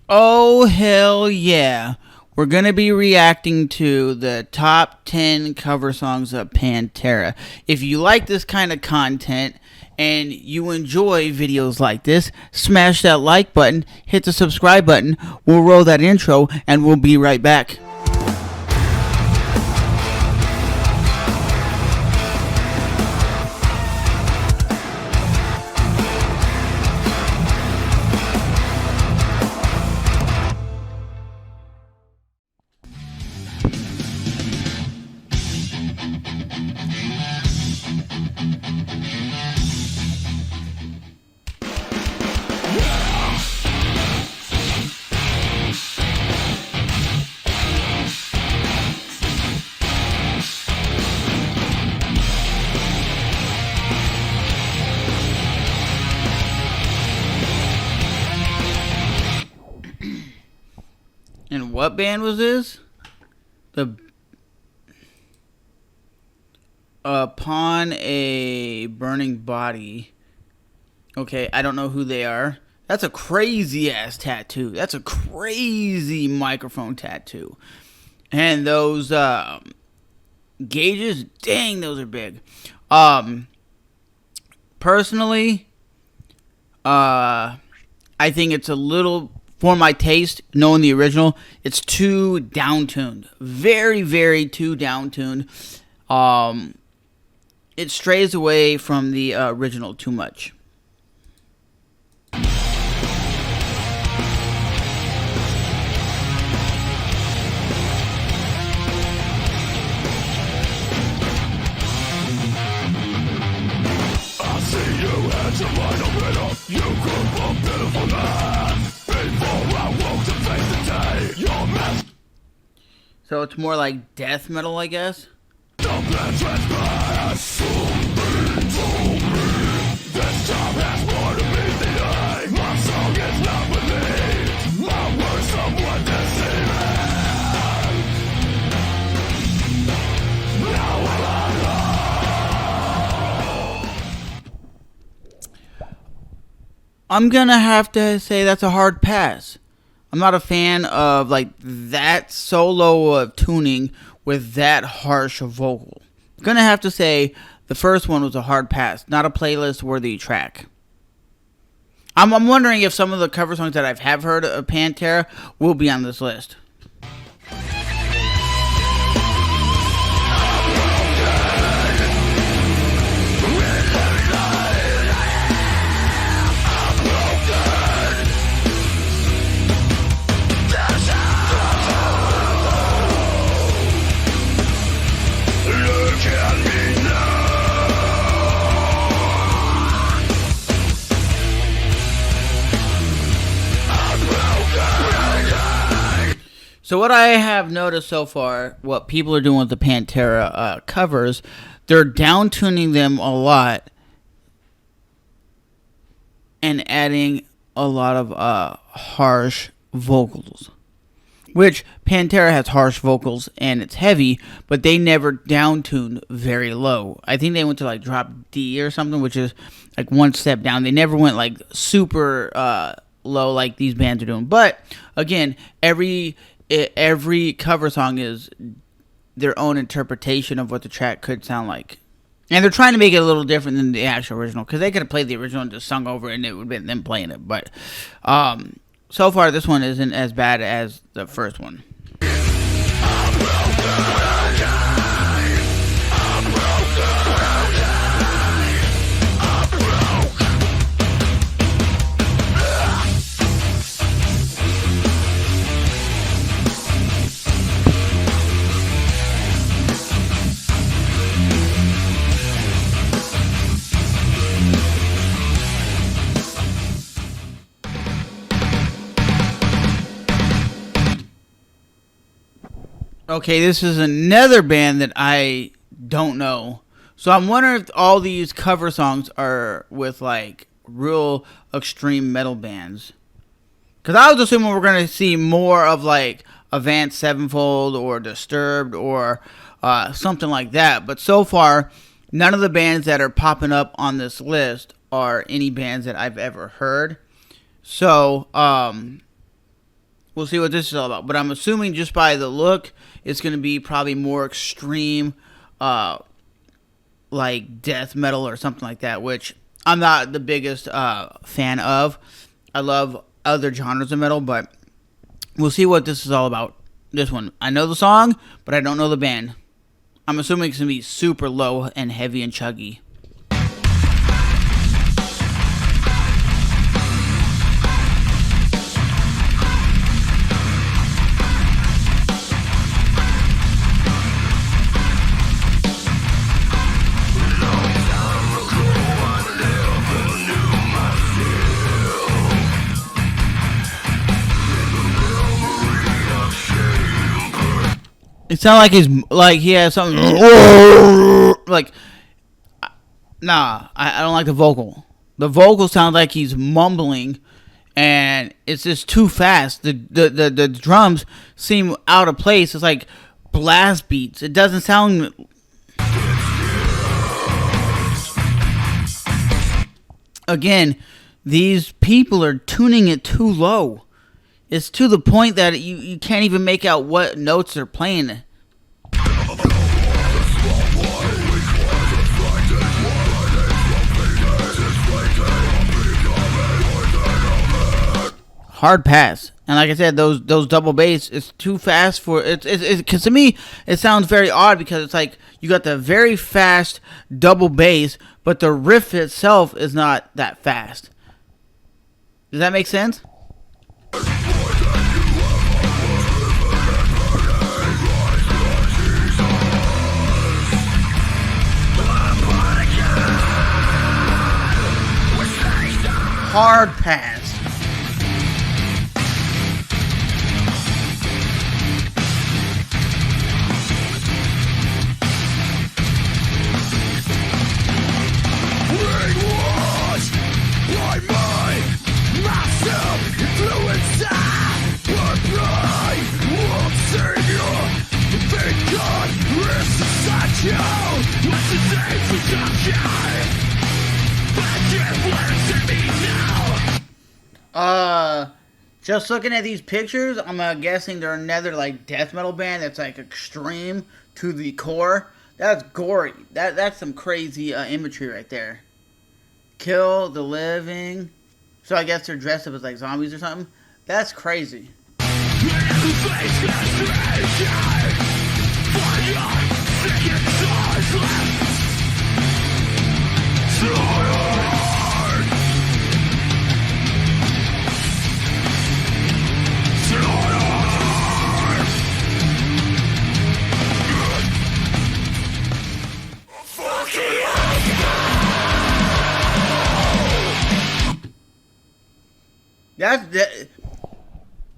Oh, hell yeah. We're going to be reacting to the top 10 cover songs of Pantera. If you like this kind of content and you enjoy videos like this, smash that like button, hit the subscribe button. We'll roll that intro and we'll be right back. And what band was this? The Upon a Burning Body. Okay, I don't know who they are. That's a crazy ass tattoo. That's a crazy microphone tattoo. And those gauges, dang, those are big. Personally, I think it's a little, for my taste, knowing the original, it's too down-tuned. Very, very too down-tuned. It strays away from the original too much. You could be beautiful man before I woke to face the day. Your mess. So it's more like death metal, I guess. The plan transgress to me. This time has more to meet the eye. My song is not believed. My words somewhat deceiving. Now will I know. I'm gonna have to say that's a hard pass. I'm not a fan of like that solo of tuning with that harsh vocal. I'm gonna have to say the first one was a hard pass, not a playlist worthy track. I'm wondering if some of the cover songs that I have heard of Pantera will be on this list. So what I have noticed so far, what people are doing with the Pantera covers, they're down-tuning them a lot and adding a lot of harsh vocals. Which, Pantera has harsh vocals and it's heavy, but they never down-tuned very low. I think they went to like drop D or something, which is like one step down. They never went like super low like these bands are doing. But, again, every cover song is their own interpretation of what the track could sound like. And they're trying to make it a little different than the actual original, because they could have played the original and just sung over it and it would have been them playing it. But so far, this one isn't as bad as the first one. Okay, this is another band that I don't know. So I'm wondering if all these cover songs are with like real extreme metal bands. Because I was assuming we're going to see more of like Avenged Sevenfold or Disturbed or something like that. But so far, none of the bands that are popping up on this list are any bands that I've ever heard. So, We'll see what this is all about. But I'm assuming just by the look, it's going to be probably more extreme, like death metal or something like that, which I'm not the biggest fan of. I love other genres of metal, but we'll see what this is all about. This one. I know the song, but I don't know the band. I'm assuming it's going to be super low and heavy and chuggy. It sounds like he has something like. Nah, I don't like the vocal. The vocal sounds like he's mumbling, and it's just too fast. The drums seem out of place. It's like blast beats. It doesn't sound. Again, these people are tuning it too low. It's to the point that you can't even make out what notes they're playing. Hard pass. And like I said, those double bass, it's too fast for it. Because to me, it sounds very odd because it's like you got the very fast double bass, but the riff itself is not that fast. Does that make sense? Hard pass. Just looking at these pictures, I'm guessing they're another like death metal band that's like extreme to the core. That's gory. That's some crazy imagery right there. Kill the living. So I guess they're dressed up as like zombies or something. That's crazy.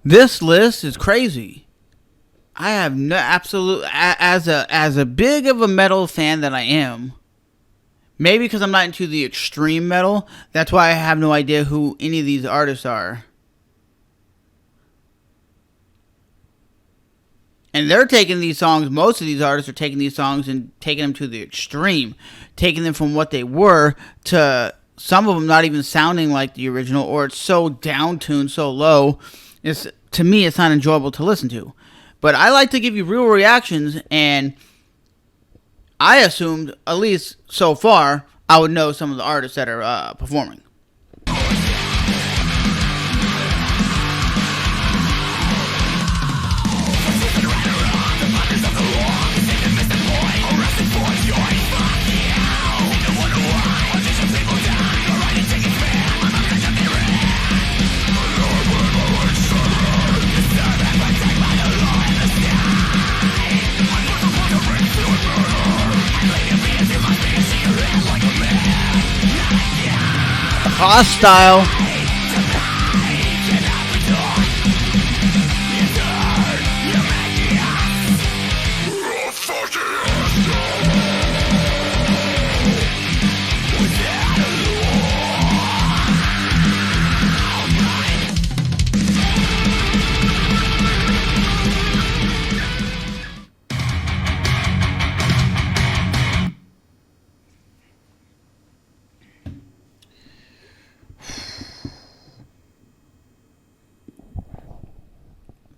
This list is crazy. I have no absolute as a big of a metal fan that I am. Maybe because I'm not into the extreme metal, that's why I have no idea who any of these artists are. And they're taking these songs, most of these artists are taking these songs and taking them to the extreme. Taking them from what they were to some of them not even sounding like the original, or it's so down-tuned, so low. To me, it's not enjoyable to listen to. But I like to give you real reactions, and I assumed, at least so far, I would know some of the artists that are performing. Hostile.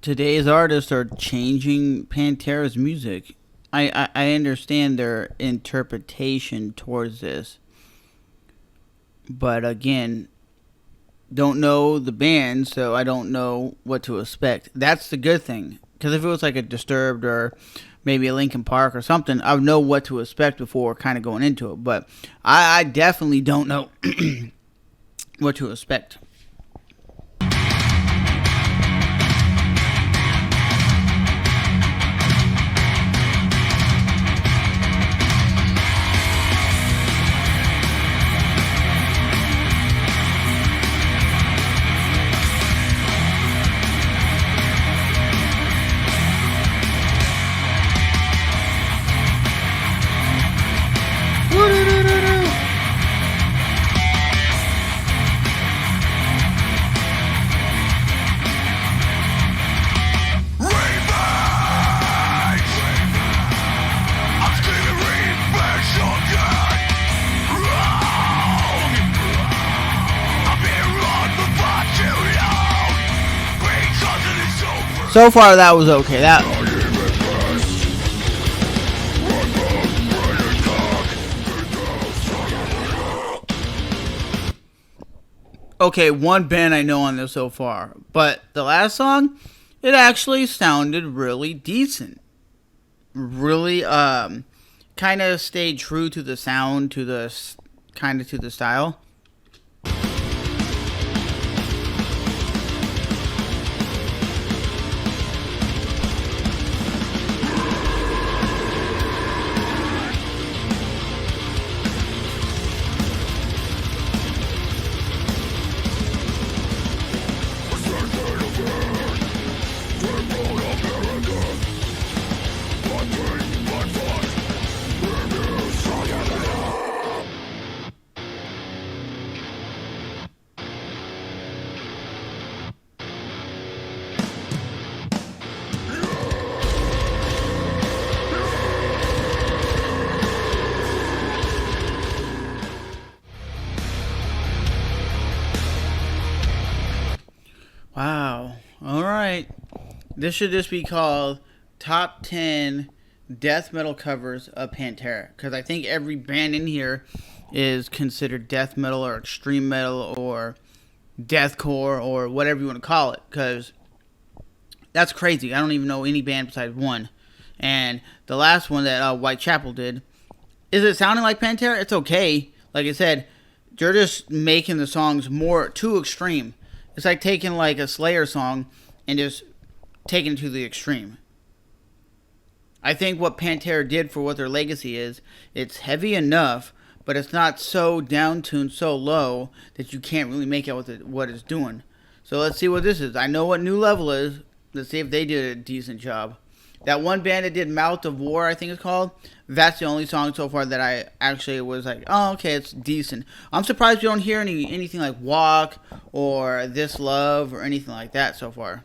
today's artists are changing Pantera's music. I understand their interpretation towards this, but again, don't know the band, so I don't know what to expect. That's the good thing, because if it was like a Disturbed or maybe a Linkin Park or something, I would know what to expect before kind of going into it. But I definitely don't know what to expect. So far, that was okay. Okay, one band I know on this so far, but the last song, it actually sounded really decent. Really, kind of stayed true to the sound, to the kind of to the style. Wow. All right. This should just be called Top 10 Death Metal Covers of Pantera. Because I think every band in here is considered death metal or extreme metal or deathcore or whatever you want to call it. Because that's crazy. I don't even know any band besides one. And the last one that Whitechapel did, is it sounding like Pantera? It's okay. Like I said, they're just making the songs more too extreme. It's like taking like a Slayer song and just taking it to the extreme. I think what Pantera did for what their legacy is, it's heavy enough, but it's not so down-tuned, so low that you can't really make out what it's doing. So let's see what this is. I know what New Level is. Let's see if they did a decent job. That one band that did Mouth of War, I think it's called, that's the only song so far that I actually was like, oh, okay, it's decent. I'm surprised you don't hear anything like Walk or This Love or anything like that so far.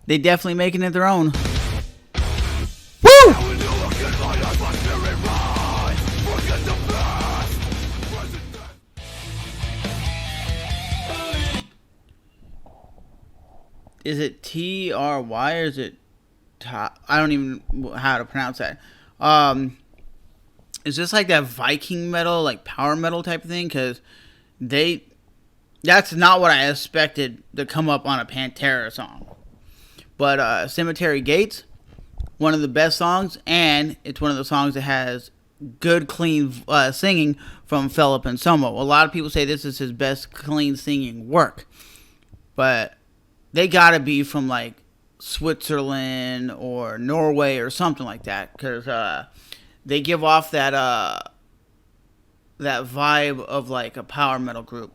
They definitely making it their own. Woo! Is it Try or is it I don't even know how to pronounce that. Is this like that Viking metal, like power metal type of thing? Because that's not what I expected to come up on a Pantera song. But Cemetery Gates, one of the best songs, and it's one of the songs that has good, clean singing from Philip Anselmo. A lot of people say this is his best clean singing work. But they gotta be from like Switzerland or Norway or something like that. Because they give off that vibe of like a power metal group.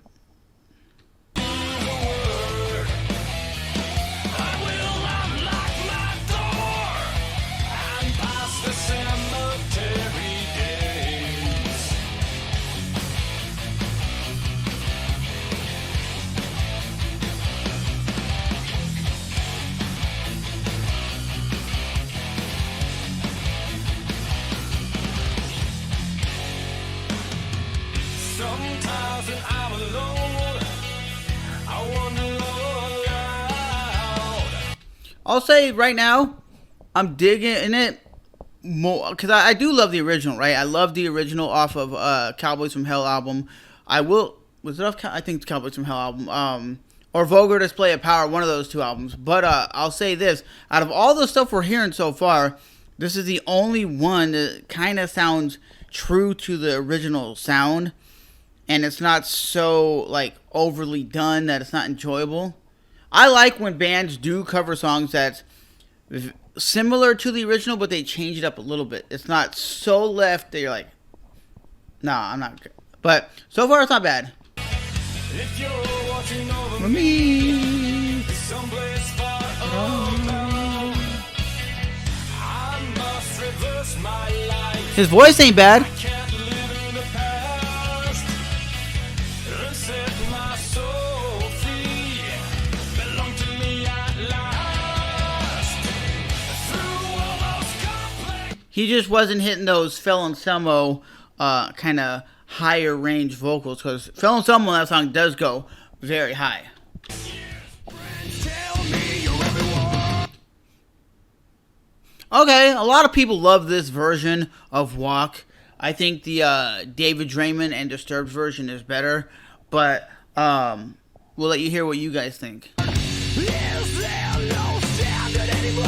Sometimes when I'm alone, I wonder aloud. I'll say right now, I'm digging it more because I do love the original, right? I love the original off of Cowboys from Hell album. I will was it off? I think it's Cowboys from Hell album. Or Vulgar Display of Power, one of those two albums. But I'll say this: out of all the stuff we're hearing so far, this is the only one that kind of sounds true to the original sound, and it's not so like overly done that it's not enjoyable. I like when bands do cover songs that's similar to the original, but they change it up a little bit. It's not so left that you're like, nah, I'm not. But so far, it's not bad. If you're watching over For me. someplace far above, I must reverse my life. His voice ain't bad. Can't live in the past and set my soul free. Belong to me at last. Through all those complex. He just wasn't hitting those Phil Anselmo kind of higher range vocals, because Phil Anselmo on that song does go very high. Tell me you're everyone. Okay, a lot of people love this version of Walk. I think the David Draymond and Disturbed version is better, but we'll let you hear what you guys think. Is there no standard anymore?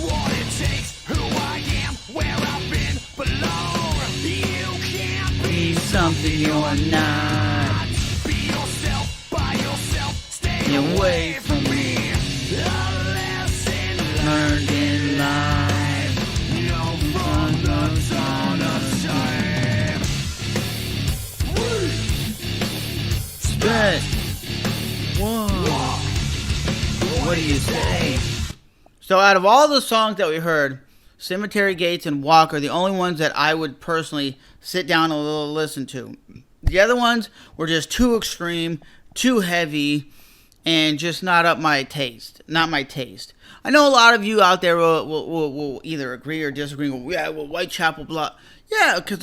What it takes, who I am, where I've been, belong. You can't be Something you're not. Be yourself, by yourself, stay Away from me. A lesson Learned in life. learned from the dawn of time. But whoa, what do you say? So out of all the songs that we heard, Cemetery Gates and Walk are the only ones that I would personally sit down and listen to. The other ones were just too extreme, too heavy, and just not up my taste. Not my taste. I know a lot of you out there will either agree or disagree. Yeah, well, Whitechapel, blah. Yeah, because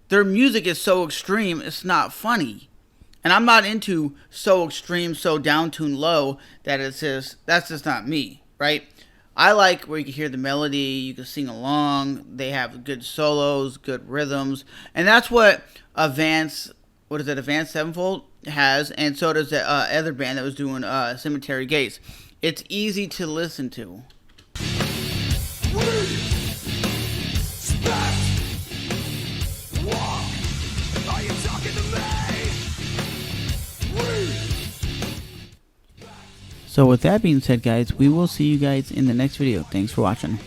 their music is so extreme, it's not funny. And I'm not into so extreme, so down-tuned low that it's just, that's just not me, right? I like where you can hear the melody, you can sing along, they have good solos, good rhythms, and that's what Avance Sevenfold has, and so does the other band that was doing Cemetery Gates. It's easy to listen to. Walk. Are you talking to me? So with that being said, guys, we will see you guys in the next video. Thanks for watching.